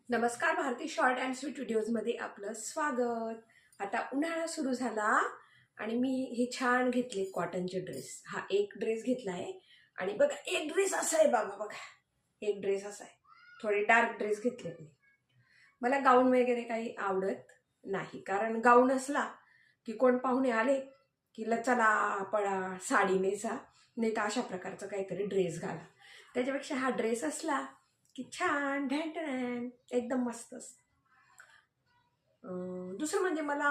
नमस्कार. Bharti short and sweet व्हिडिओजमध्ये आपलं स्वागत. आता उन्हाळा सुरू झाला आणि मी हे छान घेतले कॉटनचे ड्रेस. हा एक ड्रेस घेतला आहे आणि बघा एक ड्रेस असा आहे बाबा, बघा एक ड्रेस असा आहे. थोडे डार्क ड्रेस घेतले मी. मला गाऊन वगैरे काही आवडत नाही, कारण गाऊन असला की कोण पाहुणे आले की चला पळा साडी नेसा, नाही तर अशा प्रकारचं काहीतरी ड्रेस घाला. त्याच्यापेक्षा हा ड्रेस असला की छान ढॅन एकदम मस्त असतं. दुसरं म्हणजे मला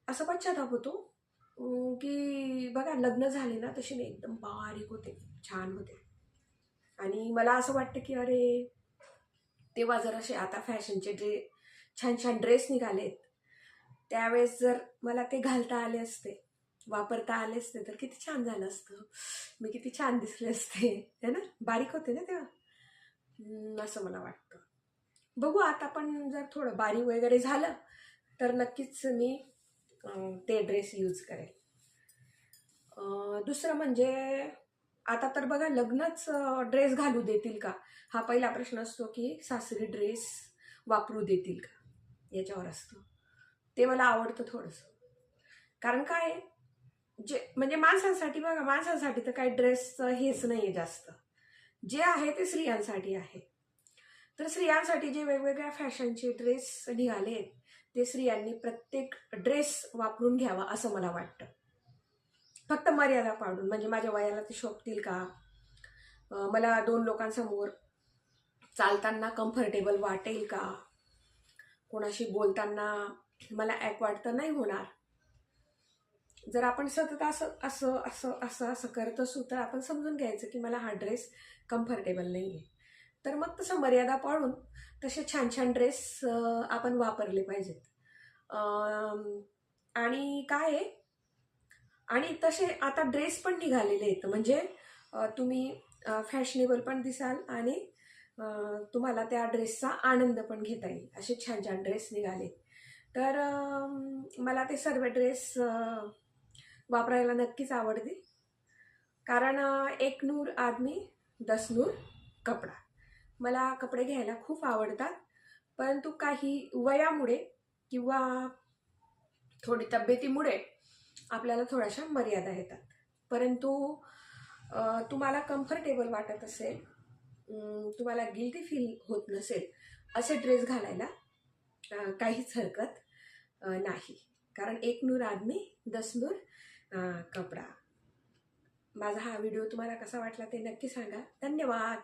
असं पश्चाताप होतो की बघा लग्न झाले ना तसे मी एकदम बारीक होते, छान होते. आणि मला असं वाटतं की अरे तेव्हा जर असे आता फॅशनचे छान छान ड्रेस निघालेत, त्यावेळेस जर मला ते घालता आले असते, वापरता आले असते तर किती छान झालं असतं. मी किती छान दिसले असते, है ना. बारीक होते ना तेव्हा. असं मला वाटतं. बघू आता पण जर थोडं बारीक वगैरे झालं तर नक्कीच मी ते ड्रेस यूज करेल. दुसरं म्हणजे आता तर बघा लग्नच ड्रेस घालू देतील का, हा पहिला प्रश्न असतो की सासरी ड्रेस वापरू देतील का, याच्यावर असतो. ते मला आवडतं थोडंसं. कारण काय आहे, जे म्हणजे माणसांसाठी बघा, माणसांसाठी तर काही ड्रेसचं हेच नाही आहे जास्त. जे आहे ते स्त्रियांसाठी आहे. तर स्त्रियांसाठी जे वेगवेगळ्या फॅशनचे ड्रेस निघाले आहेत, ते स्त्रियांनी प्रत्येक ड्रेस वापरून घ्यावा असं मला वाटतं. फक्त मर्यादा पाडून, म्हणजे माझ्या वयाला ते शोभतील का, मला दोन लोकांसमोर चालताना कम्फर्टेबल वाटेल का, कोणाशी बोलताना मला ॲक्वर्ड तर नाही होणार. जर आपण सतत असं असं असं असं असं करत असू तर आपण समजून घ्यायचं की मला हा ड्रेस कम्फर्टेबल नाही आहे. तर मग तसं मर्यादा पाळून तसे छान छान ड्रेस आपण वापरले पाहिजेत. आणि काय आहे, आणि तसे आता ड्रेस पण निघालेले आहेत, म्हणजे तुम्ही फॅशनेबल पण दिसाल आणि तुम्हाला त्या ड्रेसचा आनंद पण घेता येईल, असे छान छान ड्रेस निघाले. तर मला ते सर्व ड्रेस वापरायला नक्कीच आवडते. कारण एक नूर आदमी दस नूर कपडा. मला कपडे घ्यायला खूप आवडतात, परंतु काही वयामुळे किंवा थोडी तब्येतीमुळे आपल्याला थोड्याशा मर्यादा येतात. परंतु तुम्हाला कम्फर्टेबल वाटत असेल, तुम्हाला गिल्टी फील होत नसेल, असे ड्रेस घालायला काहीच हरकत नाही. कारण एक नूर आदमी दस नूर कपडा. माझा हा व्हिडिओ तुम्हाला कसा वाटला ते नक्की सांगा. धन्यवाद.